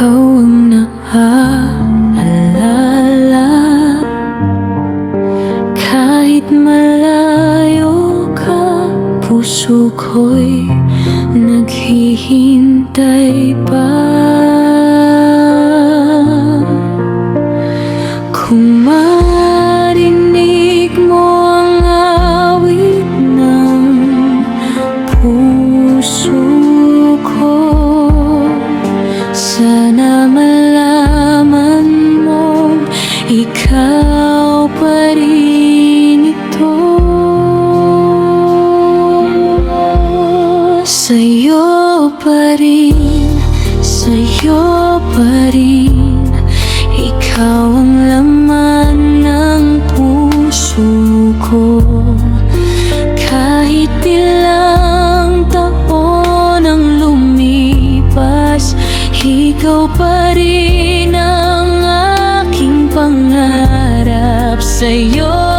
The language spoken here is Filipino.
ikaw ang naaalala. Kahit malayo ka, puso ko'y naghihintay pa. Kung marinig mo ang awit ng puso ko, sana malaman mong ikaw pa rin ito. Sa'yo pa rin, sa'yo pa rin, ikaw ang laman ng puso ko. Kahit ilang taon ang lumipas, ikaw pa rin ang aking pangarap. Sa'yo